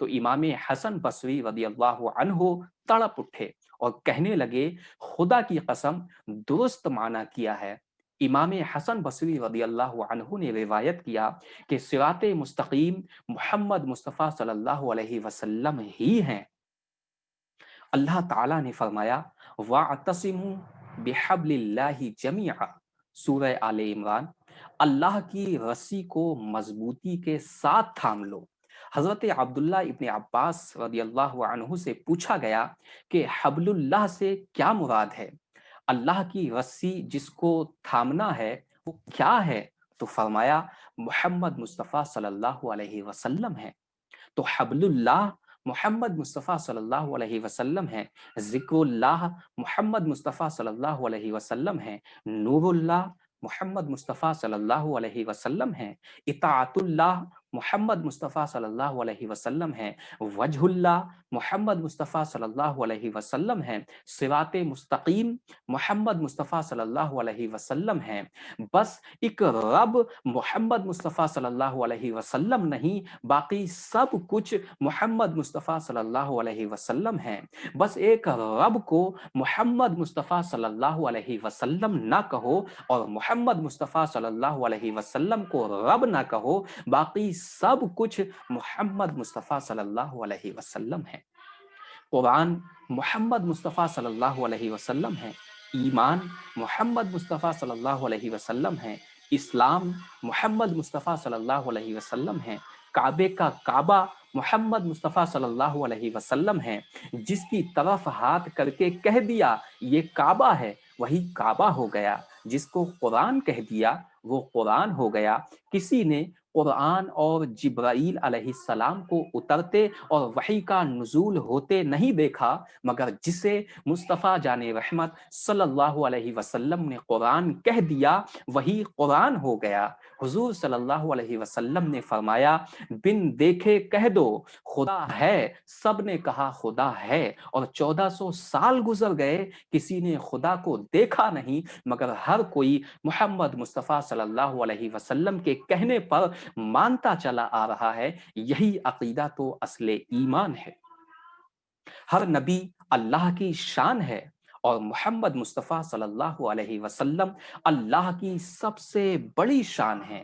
تو امام حسن بصری رضی اللہ عنہ تڑپ اٹھے اور کہنے لگے خدا کی قسم درست معنی کیا ہے۔ امام حسن بصری رضی اللہ عنہ نے روایت کیا کہ صراط مستقیم محمد مصطفیٰ صلی اللہ علیہ وسلم ہی ہیں۔ اللہ تعالیٰ نے فرمایا وَاعْتَصِمُوا بِحَبْلِ اللَّهِ جَمِيعًا، سورہ آل عمران، اللہ کی رسی کو مضبوطی کے ساتھ تھام لو۔ حضرت عبداللہ ابن عباس رضی اللہ عنہ سے پوچھا گیا کہ حبل اللہ سے کیا مراد ہے؟ اللہ کی رسی جس کو تھامنا ہے وہ کیا ہے؟ تو فرمایا محمد مصطفیٰ صلی اللہ علیہ وسلم ہے۔ تو حبل اللہ محمد مصطفیٰ صلی اللہ علیہ وسلم ہے، ذکر اللہ محمد مصطفیٰ صلی اللہ علیہ وسلم ہے، نور اللہ محمد مصطفیٰ صلی اللہ علیہ وسلم ہے، اطاعت اللہ محمد مصطفیٰ صلی اللہ علیہ وسلم ہے، وجہ اللہ محمد مصطفیٰ صلی اللہ علیہ وسلم ہے، صراط مستقیم محمد مصطفیٰ صلی اللہ علیہ وسلم ہے۔ بس ایک رب محمد مصطفیٰ صلی اللہ علیہ وسلم نہیں، باقی سب کچھ محمد مصطفیٰ صلی اللہ علیہ وسلم ہے۔ بس ایک رب کو محمد مصطفیٰ صلی اللہ علیہ وسلم نہ کہو اور محمد مصطفیٰ صلی اللہ علیہ وسلم کو رب نہ کہو، باقی سب کچھ محمد مصطفیٰ صلی اللہ علیہ وسلم ہے۔ قرآن محمد مصطفیٰ صلی اللہ علیہ وسلم ہے، ایمان محمد مصطفیٰ صلی اللہ علیہ وسلم ہے، اسلام محمد مصطفیٰ صلی اللہ علیہ وسلم ہے، کعبے کا کعبہ محمد مصطفیٰ صلی اللہ علیہ وسلم ہے۔ جس کی طرف ہاتھ کر کے کہہ دیا یہ کعبہ ہے وہی کعبہ ہو گیا، جس کو قرآن کہہ دیا وہ قرآن ہو گیا۔ کسی نے قرآن اور جبرائیل علیہ السلام کو اترتے اور وحی کا نزول ہوتے نہیں دیکھا، مگر جسے مصطفیٰ جان رحمت صلی اللہ علیہ وسلم نے قرآن کہہ دیا وہی قرآن ہو گیا۔ حضور صلی اللہ علیہ وسلم نے فرمایا بن دیکھے کہہ دو خدا ہے، سب نے کہا خدا ہے، اور 1400 سال گزر گئے کسی نے خدا کو دیکھا نہیں، مگر ہر کوئی محمد مصطفیٰ صلی اللہ علیہ وسلم کے کہنے پر مانتا چلا آ رہا ہے۔ یہی عقیدہ تو اصل ایمان ہے۔ ہر نبی اللہ کی شان ہے اور محمد مصطفیٰ صلی اللہ علیہ وسلم اللہ کی سب سے بڑی شان ہے۔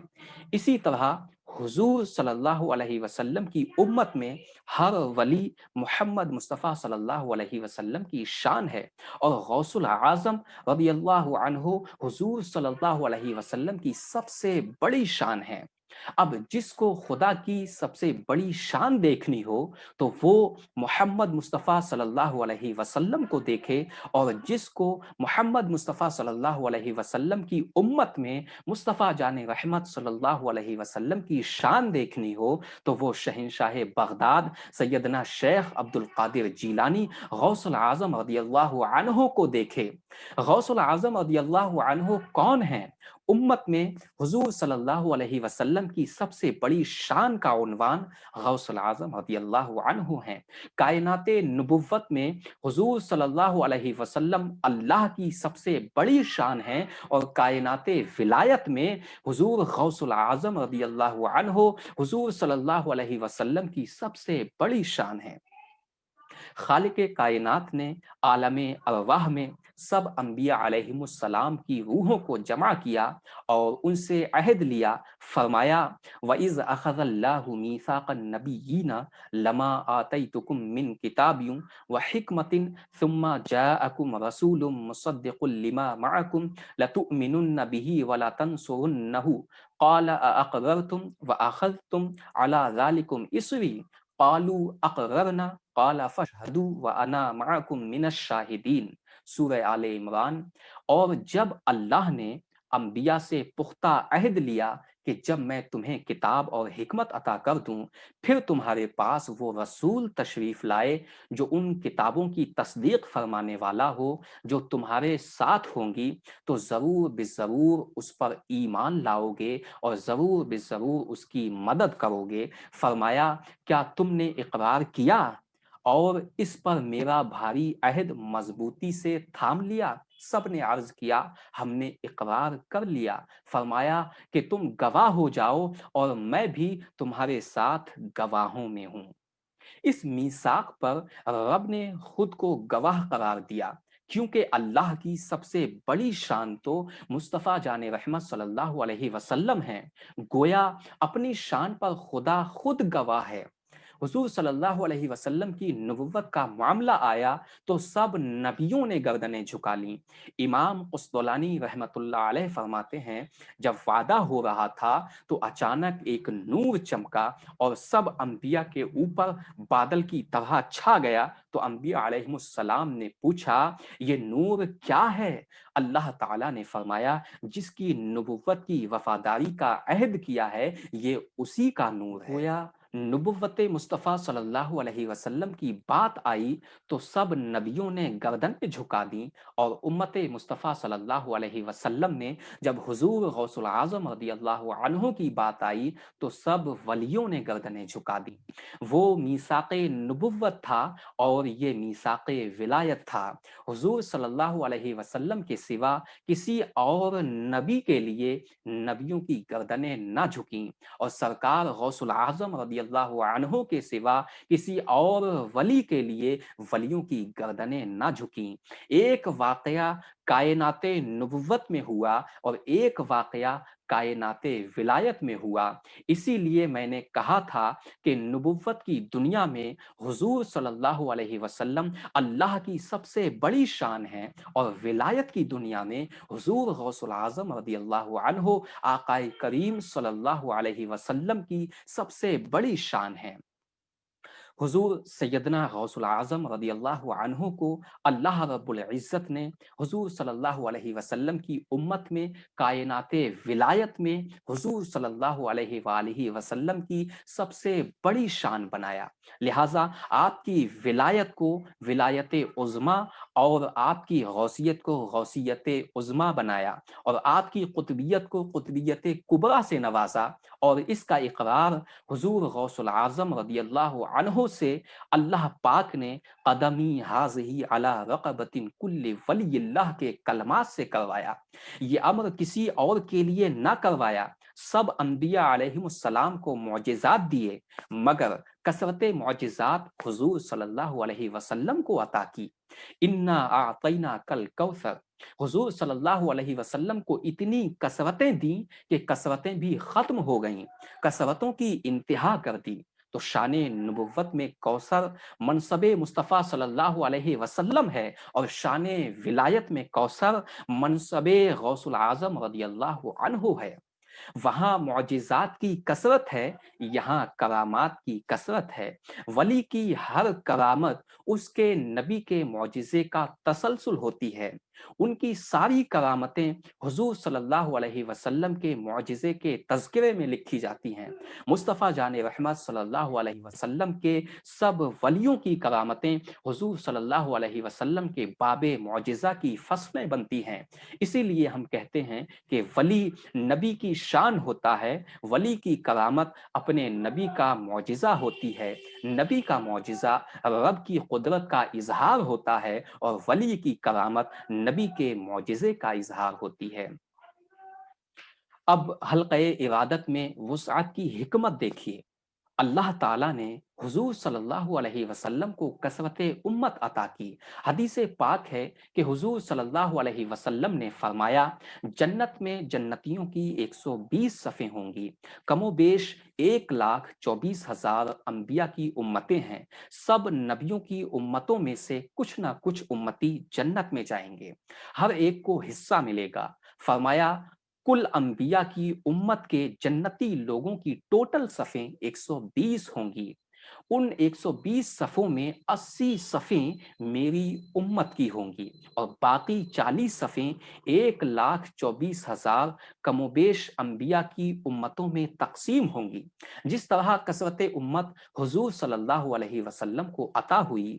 اسی طرح حضور صلی اللہ علیہ وسلم کی امت میں ہر ولی محمد مصطفیٰ صلی اللہ علیہ وسلم کی شان ہے، اور غوث العظم رضی اللہ عنہ حضور صلی اللہ علیہ وسلم کی سب سے بڑی شان ہے۔ اب جس کو خدا کی سب سے بڑی شان دیکھنی ہو تو وہ محمد مصطفیٰ صلی اللہ علیہ وسلم کو دیکھے، اور جس کو محمد مصطفیٰ صلی اللہ علیہ وسلم کی امت میں مصطفیٰ جان رحمت صلی اللہ علیہ وسلم کی شان دیکھنی ہو تو وہ شہنشاہ بغداد سیدنا شیخ عبد القادر جیلانی غوث العظم رضی اللہ عنہ کو دیکھے۔ غوث العظم رضی اللہ عنہ کون ہیں؟ امت میں حضور صلی اللہ علیہ وسلم کی سب سے بڑی شان کا عنوان غوث العظم رضی اللہ عنہ ہیں۔ کائنات نبوت میں حضور صلی اللہ علیہ وسلم اللہ کی سب سے بڑی شان ہے، اور کائنات ولایت میں حضور غوث العظم رضی اللہ عنہ حضور صلی اللہ علیہ وسلم کی سب سے بڑی شان ہے۔ خالق کائنات نے عالم ارواح میں سب انبیاء علیہم السلام کی روحوں کو جمع کیا اور ان سے عہد لیا، فرمایا وَإِذْ أَخَذَ اللَّهُ مِيثَاقَ النَّبِيِّينَ لَمَا آتَيْتُكُم مِّن كِتَابٍ وَحِكْمَةٍ ثُمَّ جَاءَكُمْ رَسُولٌ مُصَدِّقٌ لِّمَا مَعَكُمْ لَتُؤْمِنُنَّ بِهِ وَلَتَنصُرُنَّهُ قَالَ أَأَقْرَرْتُمْ وَأَخَذْتُمْ عَلَى ذَلِكُمْ إِصْرِي قالوا اقررنا قال فاشهدوا وانا معكم من الشاہدین، سورہ آل عمران۔ اور جب اللہ نے انبیاء سے پختہ عہد لیا کہ جب میں تمہیں کتاب اور حکمت عطا کر دوں پھر تمہارے پاس وہ رسول تشریف لائے جو ان کتابوں کی تصدیق فرمانے والا ہو جو تمہارے ساتھ ہوں گی، تو ضرور بضرور اس پر ایمان لاؤ گے اور ضرور بضرور اس کی مدد کرو گے۔ فرمایا کیا تم نے اقرار کیا اور اس پر میرا بھاری عہد مضبوطی سے تھام لیا؟ سب نے عرض کیا ہم نے اقرار کر لیا۔ فرمایا کہ تم گواہ ہو جاؤ اور میں بھی تمہارے ساتھ گواہوں میں ہوں۔ اس میثاق پر رب نے خود کو گواہ قرار دیا، کیونکہ اللہ کی سب سے بڑی شان تو مصطفیٰ جان رحمت صلی اللہ علیہ وسلم ہے۔ گویا اپنی شان پر خدا خود گواہ ہے۔ حضور صلی اللہ علیہ وسلم کی نبوت کا معاملہ آیا تو سب نبیوں نے گردنیں جھکا لیں۔ امام قسطلانی رحمت اللہ علیہ فرماتے ہیں، جب وعدہ ہو رہا تھا تو اچانک ایک نور چمکا اور سب انبیاء کے اوپر بادل کی طرح چھا گیا، تو انبیاء علیہ السلام نے پوچھا یہ نور کیا ہے؟ اللہ تعالیٰ نے فرمایا جس کی نبوت کی وفاداری کا عہد کیا ہے یہ اسی کا نور ہے۔ گویا نبوت مصطفیٰ صلی اللہ علیہ وسلم کی بات آئی تو سب نبیوں نے گردن پہ جھکا دی، اور امت مصطفیٰ صلی اللہ علیہ وسلم نے جب حضور غوث العظم رضی اللہ عنہ کی بات آئی تو سب ولیوں نے گردنیں جھکا دی۔ وہ میثاق نبوت تھا اور یہ میثاق ولایت تھا۔ حضور صلی اللہ علیہ وسلم کے سوا کسی اور نبی کے لیے نبیوں کی گردنیں نہ جھکیں، اور سرکار غوث العظم رضی اللہ عنہ کے سوا کسی اور ولی کے لیے ولیوں کی گردنیں نہ جھکیں۔ ایک واقعہ کائنات نبوت میں ہوا اور ایک واقعہ کائنات ولایت میں ہوا۔ اسی لیے میں نے کہا تھا کہ نبوت کی دنیا میں حضور صلی اللہ علیہ وسلم اللہ کی سب سے بڑی شان ہے، اور ولایت کی دنیا میں حضور غوث العظم رضی اللہ عنہ آقا کریم صلی اللہ علیہ وسلم کی سب سے بڑی شان ہے۔ حضور سیدنا غوث العظم رضی اللہ عنہ کو اللہ رب العزت نے حضور صلی اللہ علیہ وسلم کی امت میں کائنات ولایت میں حضور صلی اللہ علیہ وآلہ وسلم کی سب سے بڑی شان بنایا، لہٰذا آپ کی ولایت کو ولایت عظمیٰ اور آپ کی غوثیت کو غوثیت عظمیٰ بنایا، اور آپ کی قطبیت کو قطبیت کبریٰ سے نوازا، اور اس کا اقرار حضور غوث العظم رضی اللہ عنہ سے اللہ پاک نے قدمی حاضہی علی رقبت کل ولی اللہ کے کلمات سے کروایا۔ یہ امر کسی اور کے لیے نہ کروایا۔ سب انبیاء علیہ السلام کو معجزات دیے، مگر کثرت معجزات حضور صلی اللہ علیہ وسلم کو عطا کی۔ انا اعطینا کل کوثر، حضور صلی اللہ علیہ وسلم کو اتنی کثرتیں دیں کہ کثرتیں بھی ختم ہو گئیں، کثرتوں کی انتہا کر دی۔ تو شان نبوت میں کوثر منصب مصطفیٰ صلی اللہ علیہ وسلم ہے، اور شان ولایت میں کوثر منصب غوث العظم رضی اللہ عنہ ہے۔ وہاں معجزات کی کثرت ہے، یہاں کرامات کی کثرت ہے۔ ولی کی ہر کرامت اس کے نبی کے معجزے کا تسلسل ہوتی ہے۔ ان کی ساری کرامتیں حضور صلی اللہ علیہ وسلم کے معجزے کے تذکرے میں لکھی جاتی ہیں۔ مصطفیٰ جان رحمت صلی اللہ علیہ وسلم کے سب ولیوں کی کرامتیں حضور صلی اللہ علیہ وسلم کے باب معجزہ کی فصلیں بنتی ہیں۔ اسی لیے ہم کہتے ہیں کہ ولی نبی کی شان ہوتا ہے، ولی کی کرامت اپنے نبی کا معجزہ ہوتی ہے، نبی کا معجزہ رب کی قدرت کا اظہار ہوتا ہے، اور ولی کی کرامت نبی کے معجزے کا اظہار ہوتی ہے۔ اب حلقہ عبادت میں وسعت کی حکمت دیکھیے۔ اللہ تعالیٰ نے حضور صلی اللہ علیہ وسلم کو کثرت امت عطا کی۔ حدیث پاک ہے کہ حضور صلی اللہ علیہ وسلم نے فرمایا جنت میں جنتیوں کی 120 صفیں ہوں گی، کم و بیش 1,24,000 انبیاء کی امتیں ہیں، سب نبیوں کی امتوں میں سے کچھ نہ کچھ امتی جنت میں جائیں گے، ہر ایک کو حصہ ملے گا۔ فرمایا کل انبیاء کی امت کے جنتی لوگوں کی ٹوٹل صفیں 120 ہوں گی۔ ان 120 صفوں میں 80 صفیں میری امت کی ہوں گی، اور باقی 40 صفیں 1,24,000 کم و بیش انبیاء کی امتوں میں تقسیم ہوں گی۔ جس طرح کثرت امت حضور صلی اللہ علیہ وسلم کو عطا ہوئی،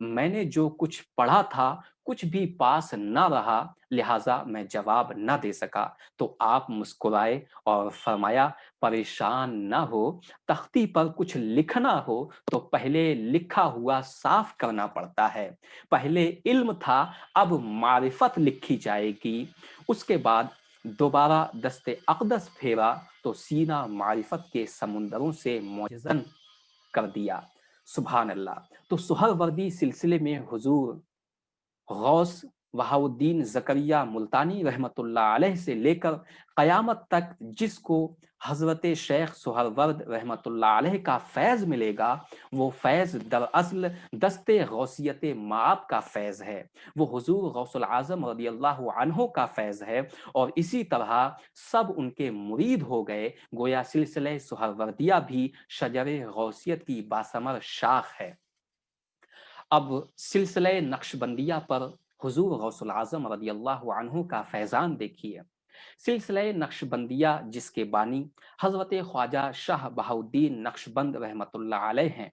میں نے جو کچھ پڑھا تھا کچھ بھی پاس نہ رہا، لہٰذا میں جواب نہ دے سکا۔ تو آپ مسکرائے اور فرمایا پریشان نہ ہو، تختی پر کچھ لکھنا ہو تو پہلے لکھا ہوا صاف کرنا پڑتا ہے۔ پہلے علم تھا، اب معرفت لکھی جائے گی۔ اس کے بعد دوبارہ دست اقدس پھیرا تو سینہ معرفت کے سمندروں سے معجزن کر دیا۔ سبحان اللہ۔ تو سہروردی سلسلے میں حضور غوث بہاؤ الدین زکریا ملتانی رحمۃ اللہ علیہ سے لے کر قیامت تک جس کو حضرت شیخ سہرورد رحمۃ اللہ علیہ کا فیض ملے گا، وہ فیض دراصل دست غوثیت مآب کا فیض ہے، وہ حضور غوث العظم رضی اللہ عنہ کا فیض ہے، اور اسی طرح سب ان کے مرید ہو گئے۔ گویا سلسلہ سہروردیہ بھی شجر غوثیت کی باثمر شاخ ہے۔ اب سلسلہ نقشبندیہ پر حضور غوث العظم رضی اللہ عنہ کا فیضان دیکھیے۔ سلسلہ نقشبندیہ جس کے بانی حضرت خواجہ شاہ بہاؤ الدین نقشبند رحمۃ اللہ علیہ ہیں،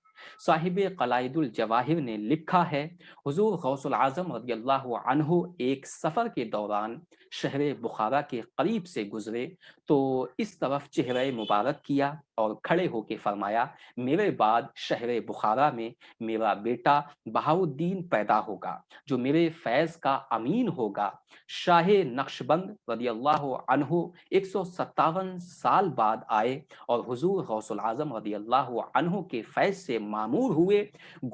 صاحب قلائد الجواہر نے لکھا ہے، حضور غوث العظم رضی اللہ عنہ ایک سفر کے دوران شہر بخارا کے قریب سے گزرے تو اس طرف چہرہ مبارک کیا اور کھڑے ہو کے فرمایا، میرے بعد شہر بخارا میں میرا بیٹا بہاؤ الدین پیدا ہوگا جو میرے فیض کا امین ہوگا۔ شاہ نقشبند رضی اللہ عنہ 157 سال بعد آئے اور حضور غوث العظم رضی اللہ عنہ کے فیض سے معمور ہوئے۔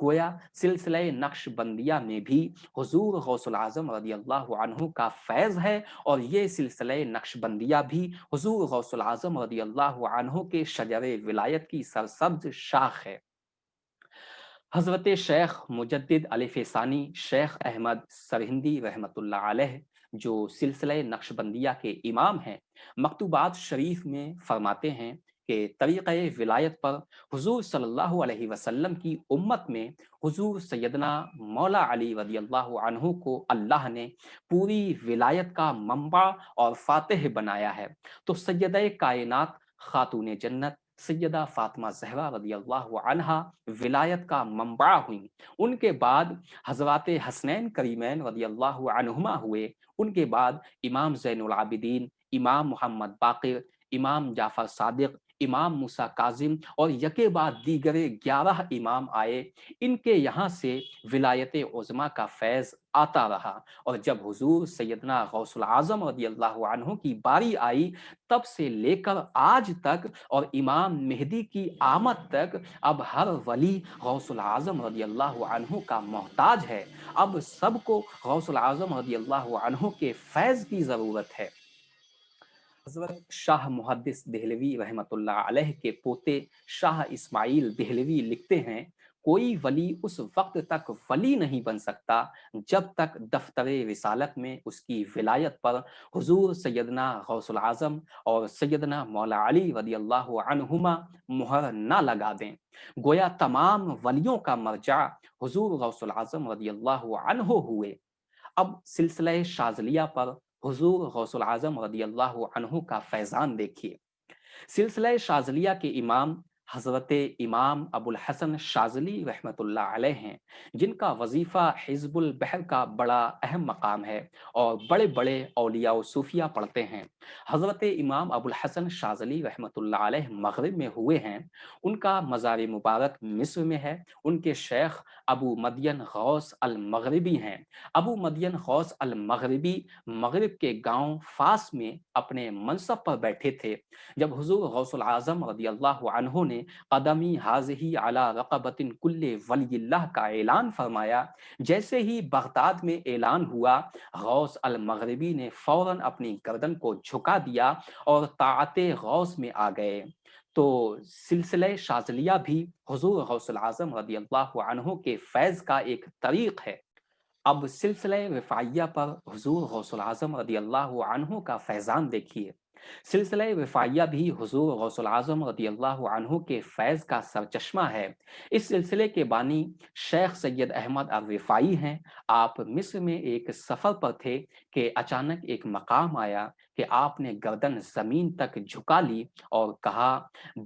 گویا سلسلہ نقشبندیہ میں بھی حضور غوث العظم رضی اللہ عنہ کا فیض ہے، اور یہ سلسلہ نقشبندیہ بھی حضور غوث العظم رضی اللہ عنہ کے شجر ولایت کی سرسبز شاخ ہے۔ حضرت شیخ مجدد الف ثانی شیخ احمد سرہندی رحمۃ اللہ علیہ جو سلسلہ نقشبندیہ کے امام ہیں، مکتوبات شریف میں فرماتے ہیں کہ طریقہ ولایت پر حضور صلی اللہ علیہ وسلم کی امت میں حضور سیدنا مولا علی رضی اللہ عنہ کو اللہ نے پوری ولایت کا منبع اور فاتح بنایا ہے۔ تو سیدہ کائنات خاتون جنت سیدہ فاطمہ زہرا رضی اللہ عنہا ولایت کا منبع ہوئیں۔ ان کے بعد حضرات حسنین کریمین رضی اللہ عنہما ہوئے۔ ان کے بعد امام زین العابدین، امام محمد باقر، امام جعفر صادق، امام موسیٰ کاظم اور یکے بعد دیگر 11 امام آئے۔ ان کے یہاں سے ولایت عظمیٰ کا فیض آتا رہا، اور جب حضور سیدنا غوث العظم رضی اللہ عنہ کی باری آئی، تب سے لے کر آج تک اور امام مہدی کی آمد تک اب ہر ولی غوث العظم رضی اللہ عنہ کا محتاج ہے۔ اب سب کو غوث العظم رضی اللہ عنہ کے فیض کی ضرورت ہے۔ حضرت شاہ محدث دہلوی رحمۃ اللہ علیہ کے پوتے شاہ اسماعیل دہلوی لکھتے ہیں، کوئی ولی اس وقت تک ولی نہیں بن سکتا جب تک دفتر رسالت میں اس کی ولایت پر حضور سیدنا غوث العظم اور سیدنا مولا علی رضی اللہ عنہما مہر نہ لگا دیں۔ گویا تمام ولیوں کا مرجع حضور غوث العظم رضی اللہ عنہ ہوئے۔ اب سلسلہ شاذلیہ پر حضور غوث العظم رضی اللہ عنہ کا فیضان دیکھیے۔ سلسلہ شاذلیہ کے امام حضرت امام ابو الحسن شاذلی رحمۃ اللہ علیہ ہیں، جن کا وظیفہ حزب البحر کا بڑا اہم مقام ہے اور بڑے بڑے اولیاء و صوفیہ پڑھتے ہیں۔ حضرت امام ابو الحسن شاذلی رحمۃ اللہ علیہ مغرب میں ہوئے ہیں، ان کا مزار مبارک مصر میں ہے۔ ان کے شیخ ابو مدین غوث المغربی ہیں۔ ابو مدین غوث المغربی مغرب کے گاؤں فاس میں اپنے منصب پر بیٹھے تھے جب حضور غوث العظم رضی اللہ عنہ نے قدمی حاضہی علی رقبۃ کل ولی اللہ کا اعلان فرمایا۔ جیسے ہی بغداد میں اعلان ہوا، غوث المغربی نے فوراً اپنی گردن کو جھکا دیا اور طاعت غوث میں آ گئے۔ تو سلسلہ شاذلیہ بھی حضور غوث العظم رضی اللہ عنہ کے فیض کا ایک طریق ہے۔ اب سلسلہ رفاعیہ پر حضور غوث العظم رضی اللہ عنہ کا فیضان دیکھیے۔ سلسلہ رفاعیہ بھی حضور غوث العظم رضی اللہ عنہ کے فیض کا سرچشمہ ہے۔ اس سلسلے کے بانی شیخ سید احمد الرفاعی ہیں۔ آپ مصر میں ایک سفر پر تھے کہ اچانک ایک مقام آیا کہ آپ نے گردن زمین تک جھکا لی اور کہا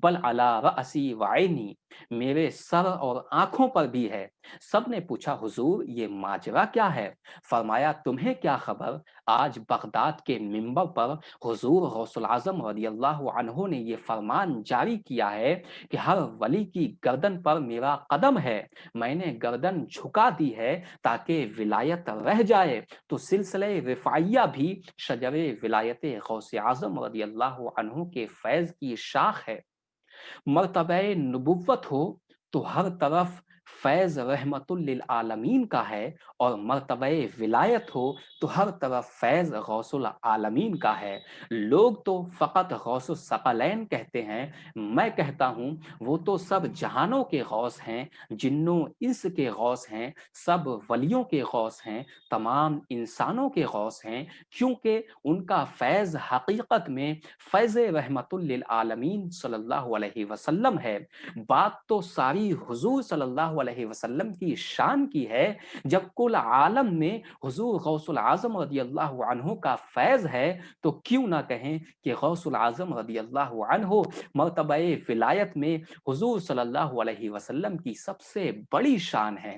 بل علی رأسی وعینی، میرے سر اور آنکھوں پر بھی ہے۔ سب نے پوچھا حضور یہ ماجرا کیا ہے؟ فرمایا تمہیں کیا خبر، آج بغداد کے منبر پر حضور غوث العظم رضی اللہ عنہ نے یہ فرمان جاری کیا ہے کہ ہر ولی کی گردن پر میرا قدم ہے، میں نے گردن جھکا دی ہے تاکہ ولایت رہ جائے۔ تو سلسلہ رفاعیہ بھی شجر ولایت غوث اعظم رضی اللہ عنہ کے فیض کی شاخ ہے۔ مرتبہ نبوت ہو تو ہر طرف فیض رحمت للعالمین کا ہے، اور مرتبہ ولایت ہو تو ہر طرف فیض غوث العالمین کا ہے۔ لوگ تو فقط غوث الثقلین کہتے ہیں، میں کہتا ہوں وہ تو سب جہانوں کے غوث ہیں، جنوں انس کے غوث ہیں، سب ولیوں کے غوث ہیں، تمام انسانوں کے غوث ہیں، کیونکہ ان کا فیض حقیقت میں فیض رحمت للعالمین صلی اللہ علیہ وسلم ہے۔ بات تو ساری حضور صلی اللہ علیہ وسلم کی شان کی ہے، جب کل عالم میں حضور غوث العظم رضی اللہ عنہ کا فیض ہے تو کیوں نہ کہیں کہ غوث العظم رضی اللہ عنہ مرتبہ ولایت میں حضور صلی اللہ علیہ وسلم کی سب سے بڑی شان ہے۔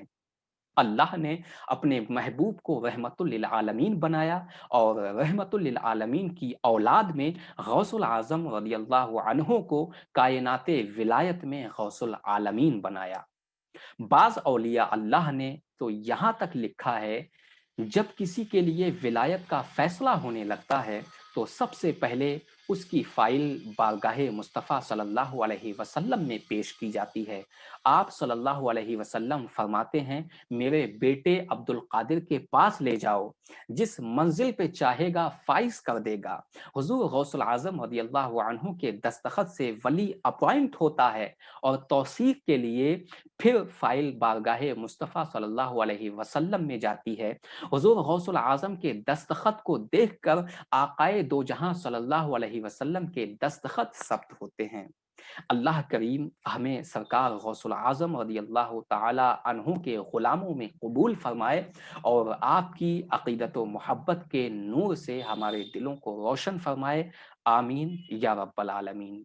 اللہ نے اپنے محبوب کو رحمت للعالمین بنایا، اور رحمت للعالمین کی اولاد میں غوث العظم رضی اللہ عنہ کو کائنات ولایت میں غوث العالمین بنایا۔ بعض اولیاء اللہ نے تو یہاں تک لکھا ہے، جب کسی کے لیے ولایت کا فیصلہ ہونے لگتا ہے تو سب سے پہلے اس کی فائل بارگاہ مصطفیٰ صلی اللہ علیہ وسلم میں پیش کی جاتی ہے۔ آپ صلی اللہ علیہ وسلم فرماتے ہیں میرے بیٹے عبد القادر کے پاس لے جاؤ، جس منزل پہ چاہے گا فائز کر دے گا۔ حضور غوث العظم رضی اللہ عنہ کے دستخط سے ولی اپوائنٹ ہوتا ہے، اور توثیق کے لیے پھر فائل بارگاہ مصطفیٰ صلی اللہ علیہ وسلم میں جاتی ہے۔ حضور غوث العظم کے دستخط کو دیکھ کر آقائے دو جہاں صلی اللہ علیہ وسلم کے دستخط ثبت ہوتے ہیں۔ اللہ کریم ہمیں سرکار غوث العظم رضی اللہ تعالی عنہ کے غلاموں میں قبول فرمائے، اور آپ کی عقیدت و محبت کے نور سے ہمارے دلوں کو روشن فرمائے۔ آمین یا رب العالمین۔